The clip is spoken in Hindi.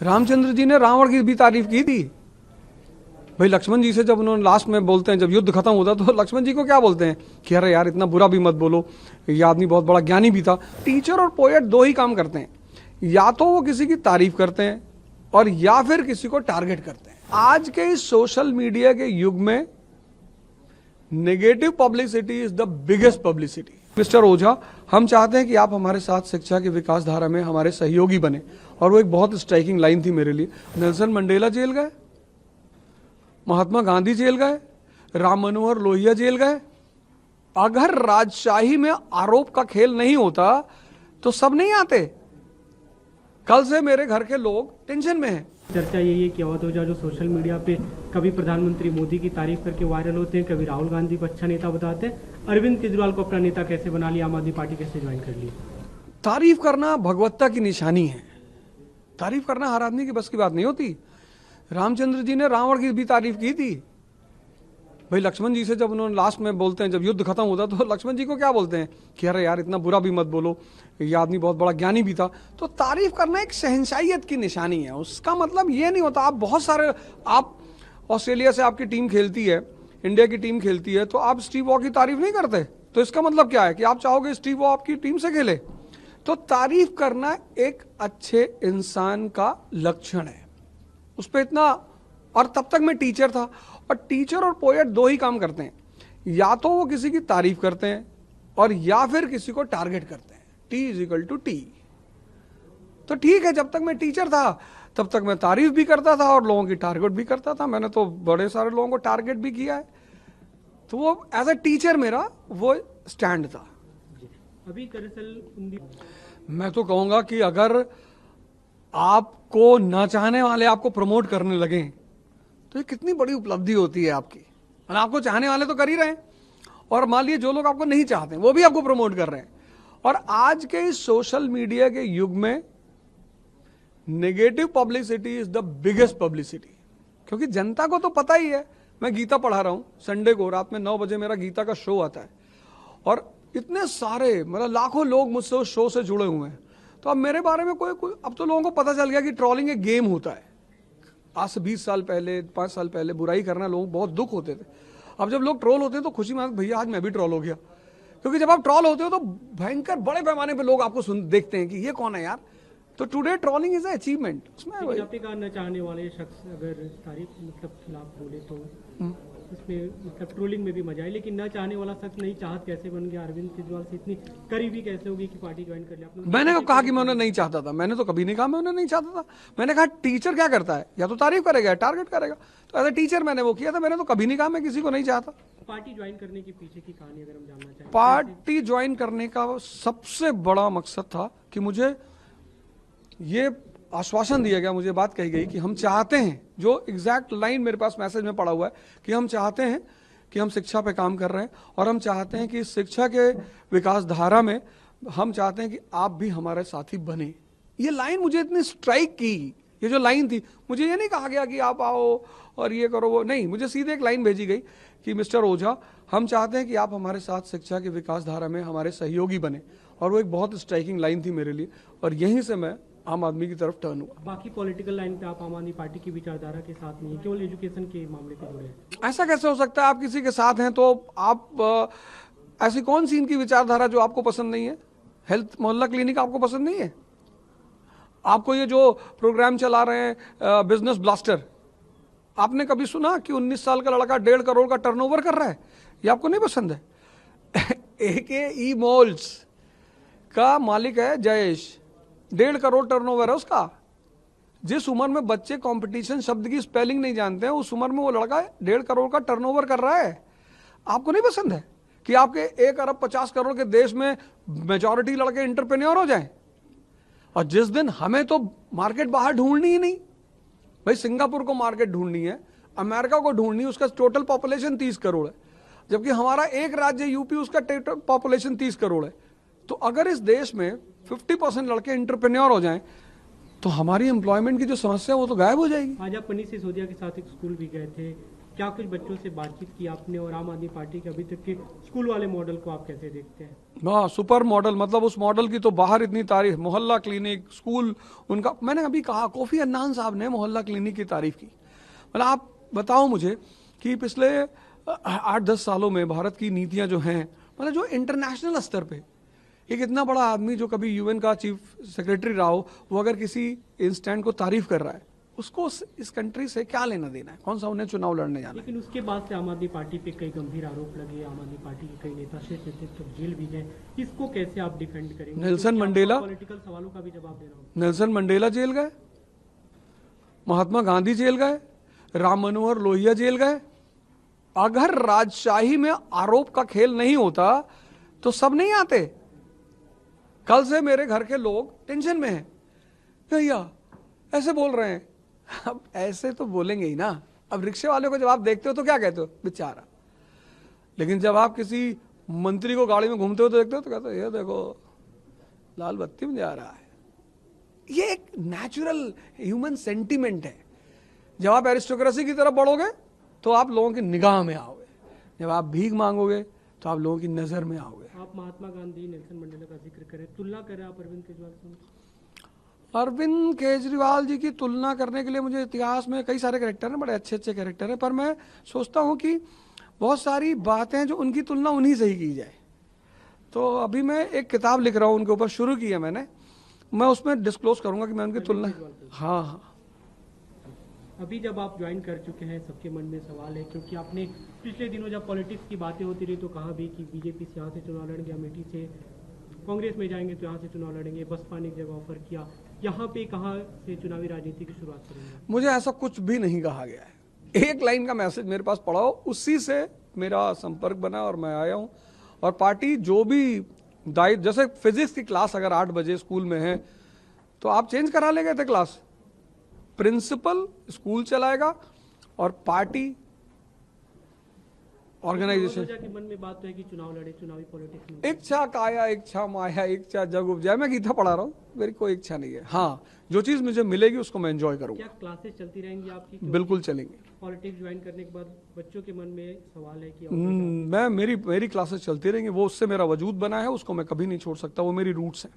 रामचंद्र जी ने रावण की भी तारीफ की थी भाई। लक्ष्मण जी से जब उन्होंने लास्ट में बोलते हैं, जब युद्ध खत्म होता तो लक्ष्मण जी को क्या बोलते हैं कि अरे यार इतना बुरा भी मत बोलो, ये आदमी बहुत बड़ा ज्ञानी भी था। टीचर और पोएट दो ही काम करते हैं, या तो वो किसी की तारीफ करते हैं और या फिर किसी को टारगेट करते हैं। आज के इस सोशल मीडिया के युग में negative publicity is the biggest publicity. Mister Ojha, हम चाहते हैं कि आप हमारे साथ शिक्षा की विकास धारा में हमारे सहयोगी बने। और वो एक बहुत स्ट्राइकिंग लाइन थी मेरे लिए। नेल्सन मंडेला जेल गए, महात्मा गांधी जेल गए, राम मनोहर लोहिया जेल गए। अगर राजशाही में आरोप का खेल नहीं होता तो सब नहीं आते। कल से मेरे घर के लोग टेंशन में हैं। चर्चा यही है कि अवध ओझा जो सोशल मीडिया पे कभी प्रधानमंत्री मोदी की तारीफ करके वायरल होते हैं, कभी राहुल गांधी को अच्छा नेता बताते हैं। अरविंद केजरीवाल को अपना नेता कैसे बना लिया, आम आदमी पार्टी कैसे ज्वाइन कर ली? तारीफ करना भगवत्ता की निशानी है। तारीफ करना हर आदमी की बस की बात नहीं होती। रामचंद्र जी ने रावण की भी तारीफ की थी भाई। लक्ष्मण जी से जब उन्होंने लास्ट में बोलते हैं, जब युद्ध खत्म होता तो लक्ष्मण जी को क्या बोलते हैं कि अरे यार इतना बुरा भी मत बोलो, ये आदमी बहुत बड़ा ज्ञानी भी था। तो तारीफ करना एक शहंशाहियत की निशानी है। उसका मतलब ये नहीं होता आप बहुत सारे, आप ऑस्ट्रेलिया से आपकी टीम खेलती है, इंडिया की टीम खेलती है, तो आप स्टीव वॉ की तारीफ नहीं करते। तो इसका मतलब क्या है कि आप चाहोगे स्टीव वॉ आपकी टीम से खेले? तो तारीफ करना एक अच्छे इंसान का लक्षण है। उस पर इतना, और तब तक मैं टीचर था। और टीचर और पोएट दो ही काम करते हैं, या तो वो किसी की तारीफ करते हैं और या फिर किसी को टारगेट करते हैं। T=T। तो ठीक है, जब तक मैं टीचर था तब तक मैं तारीफ भी करता था और लोगों की टारगेट भी करता था। मैंने तो बड़े सारे लोगों को टारगेट भी किया है। तो वो एज ए टीचर मेरा वो स्टैंड था। अभी दरअसल मैं तो कहूंगा कि अगर आपको न चाहने वाले आपको प्रमोट करने लगे तो ये कितनी बड़ी उपलब्धि होती है आपकी। और आपको चाहने वाले तो कर ही रहे हैं, और मान लीजिए जो लोग आपको नहीं चाहते वो भी आपको प्रमोट कर रहे हैं। और आज के इस सोशल मीडिया के युग में negative publicity is the biggest publicity. क्योंकि जनता को तो पता ही है, मैं गीता पढ़ा रहा हूं संडे को रात में 9 बजे मेरा गीता का शो आता है, और इतने सारे मतलब लाखों लोग मुझसे उस शो से जुड़े हुए हैं। तो अब मेरे बारे में कोई अब तो लोगों को पता चल गया कि ट्रोलिंग एक गेम होता है। आज से 20 साल पहले, 5 साल पहले बुराई करना लोगों को बहुत दुख होते थे। अब जब लोग ट्रोल होते हैं तो खुशी में भैया आज मैं भी ट्रोल हो गया। क्योंकि जब आप ट्रोल होते हो तो भयंकर बड़े पैमाने पे लोग आपको देखते हैं कि ये कौन है यार। तो टुडे ट्रोलिंग इज अचीवमेंट। उसमें आपके का न चाहने वाले शख्स अगर तारीफ मतलब खिलाफ बोले तो उसमें मतलब ट्रोलिंग में भी मजा है, लेकिन न चाहने वाला शख्स नहीं चाहत कैसे बन गया? अरविंद केजरीवाल से इतनी करीबी कैसे होगी कि पार्टी ज्वाइन कर लिया? मैंने कहा कि मैं उन्हें नहीं चाहता था। मैंने तो कभी नहीं कहा मैं उन्हें नहीं चाहता था। मैंने कहा टीचर क्या करता है, या तो तारीफ करेगा या टारगेट करेगा। तो एज ए टीचर मैंने वो किया था। मैंने तो कभी नहीं कहा मैं किसी को नहीं चाहता। पार्टी ज्वाइन करने के पीछे की कहानी अगर हम जानना चाहें? पार्टी ज्वाइन करने का सबसे बड़ा मकसद था कि मुझे ये आश्वासन दिया गया, मुझे बात कही गई कि हम चाहते हैं, जो एग्जैक्ट लाइन मेरे पास मैसेज में पड़ा हुआ है कि हम चाहते हैं कि हम शिक्षा पे काम कर रहे हैं, और हम चाहते हैं कि शिक्षा के विकास धारा में हम चाहते हैं कि आप भी हमारे साथी बने। ये लाइन मुझे इतनी स्ट्राइक की। ये जो लाइन थी, मुझे ये नहीं कहा गया कि आप आओ और ये करो वो नहीं, मुझे सीधे एक लाइन भेजी गई कि मिस्टर ओझा, हम चाहते हैं कि आप हमारे साथ शिक्षा की विकास धारा में हमारे सहयोगी बने। और वो एक बहुत स्ट्राइकिंग लाइन थी मेरे लिए, और यहीं से मैं आम आदमी की तरफ टर्न हुआ। बाकी पॉलिटिकल लाइन पे आप आम आदमी पार्टी की विचारधारा के साथ नहीं है, केवल एजुकेशन के मामले पे जुड़े हैं? ऐसा कैसे हो सकता है? आप किसी के साथ हैं तो आप ऐसी कौन सी इनकी विचारधारा जो आपको पसंद नहीं है? हेल्थ मोहल्ला क्लिनिक आपको पसंद नहीं है? आपको ये जो प्रोग्राम चला रहे हैं बिजनेस ब्लास्टर, आपने कभी सुना कि 19 साल का लड़का 1.5 करोड़ का टर्नओवर कर रहा है? ये आपको नहीं पसंद है? AKE मॉल्स का मालिक है जयेश, 1.5 करोड़ टर्नओवर है उसका। जिस उम्र में बच्चे कंपटीशन शब्द की स्पेलिंग नहीं जानते हैं, उस उम्र में वो लड़का 1.5 करोड़ का टर्नओवर कर रहा है। आपको नहीं पसंद है कि आपके 1 अरब 50 करोड़ के देश में मेजॉरिटी लड़के एंटरप्रेन्योर हो जाएं? और जिस दिन हमें तो मार्केट बाहर ढूंढनी ही नहीं भाई, सिंगापुर को मार्केट ढूंढनी है, अमेरिका को ढूंढनी है, उसका टोटल पॉपुलेशन 30 करोड़ है, जबकि हमारा एक राज्य यूपी, उसका टोटल पॉपुलेशन 30 करोड़ है। तो अगर इस देश में 50% लड़के एंटरप्रेन्योर हो जाएं तो हमारी एम्प्लॉयमेंट की जो समस्या है वो तो गायब हो जाएगी। आज आप मनीष सिसोदिया के साथ एक स्कूल भी गए थे, क्या कुछ बच्चों से बातचीत की आपने, और आम आदमी पार्टी के अभी तक के स्कूल वाले मॉडल को आप कैसे देखते हैं? हाँ, सुपर मॉडल, मतलब उस मॉडल की तो बाहर इतनी तारीफ, मोहल्ला क्लिनिक, स्कूल उनका, मैंने अभी कहा कोफी अन्नान साहब ने मोहल्ला क्लिनिक की तारीफ की। मतलब आप बताओ मुझे कि पिछले 8-10 सालों में भारत की नीतियां जो हैं, मतलब जो इंटरनेशनल स्तर पे एक इतना बड़ा आदमी जो कभी यूएन का चीफ सेक्रेटरी रहा हो, वो अगर किसी इंस्टेंट को तारीफ कर रहा है, उसको इस कंट्री से क्या लेना देना है? कौन सा उन्हें चुनाव लड़ने जाना है? लेकिन उसके बाद से आम आदमी पार्टी पे कई गंभीर आरोप लगे, आम आदमी पार्टी के कई नेता शीर्ष नेतृत्व जेल भी गए। इसको कैसे आप डिफेंड करेंगे? नेल्सन मंडेला, पॉलिटिकल सवालों का भी जवाब देना होगा। नेल्सन मंडेला जेल गए, महात्मा गांधी जेल गए, राम मनोहर लोहिया जेल गए। अगर राजशाही में आरोप का खेल नहीं होता तो सब नहीं आते। कल से मेरे घर के लोग टेंशन में हैं, भैया ऐसे बोल रहे हैं। अब ऐसे तो बोलेंगे ही ना। अब रिक्शे वाले को जब आप देखते हो तो क्या कहते हो? बेचारा। लेकिन जब आप किसी मंत्री को गाड़ी में घूमते हो तो देखते हो तो कहते हो ये देखो लाल बत्ती में जा रहा है। ये एक नेचुरल ह्यूमन सेंटिमेंट है। जब आप एरिस्टोक्रेसी की तरफ बढ़ोगे तो आप लोगों की निगाह में आओगे, जब आप भीख मांगोगे तो आप लोगों की नजर में आओगे। आप महात्मा गांधी, नेल्सन मंडेला का जिक्र करें, तुलना करें आप अरविंद केजरीवाल से? अरविंद केजरीवाल जी की तुलना करने के लिए मुझे इतिहास में कई सारे कैरेक्टर हैं, बड़े अच्छे अच्छे कैरेक्टर हैं, पर मैं सोचता हूं कि बहुत सारी बातें जो उनकी तुलना उन्हीं से ही की जाए। तो अभी मैं एक किताब लिख रहा हूं, उनके ऊपर शुरू की है मैंने, मैं उसमें डिस्क्लोज करूंगा कि मैं उनकी तुलना, हाँ हाँ। अभी जब आप ज्वाइन कर चुके हैं, सबके मन में सवाल है, क्योंकि आपने पिछले दिनों जब पॉलिटिक्स की बातें होती रही तो कहा भी कि बीजेपी से यहाँ से चुनाव लड़ेंगे, अमेठी से कांग्रेस में जाएंगे तो यहाँ से चुनाव लड़ेंगे, बसपा ने एक जगह ऑफर किया, यहाँ पे कहाँ से चुनावी राजनीति की शुरुआत करेंगे? मुझे ऐसा कुछ भी नहीं कहा गया है। एक लाइन का मैसेज मेरे पास पड़ा हो, उसी से मेरा संपर्क बना और मैं आया हूँ। और पार्टी जो भी दायित्व, जैसे फिजिक्स की क्लास अगर 8 बजे स्कूल में है तो आप चेंज करा ले गए थे क्लास, प्रिंसिपल स्कूल चलाएगा और पार्टी ऑर्गेनाइजेशन। के मन में बात तो है कि चुनाव लड़े, चुनावी पॉलिटिक्स में। इच्छा काया इच्छा माया इच्छा जग उपजाए, मैं गीता पढ़ा रहा हूँ, मेरी कोई इच्छा नहीं है। हाँ, जो चीज मुझे मिलेगी उसको मैं एंजॉय करूंगा। क्या क्लासेस चलती रहेंगी आपकी? बिल्कुल चलेंगे। पॉलिटिक्स ज्वाइन करने के बाद बच्चों के मन में सवाल है कि मैं मेरी क्लासेस चलती रहेंगी, वो उससे मेरा वजूद बना है, उसको मैं कभी नहीं छोड़ सकता, वो मेरी रूट्स हैं।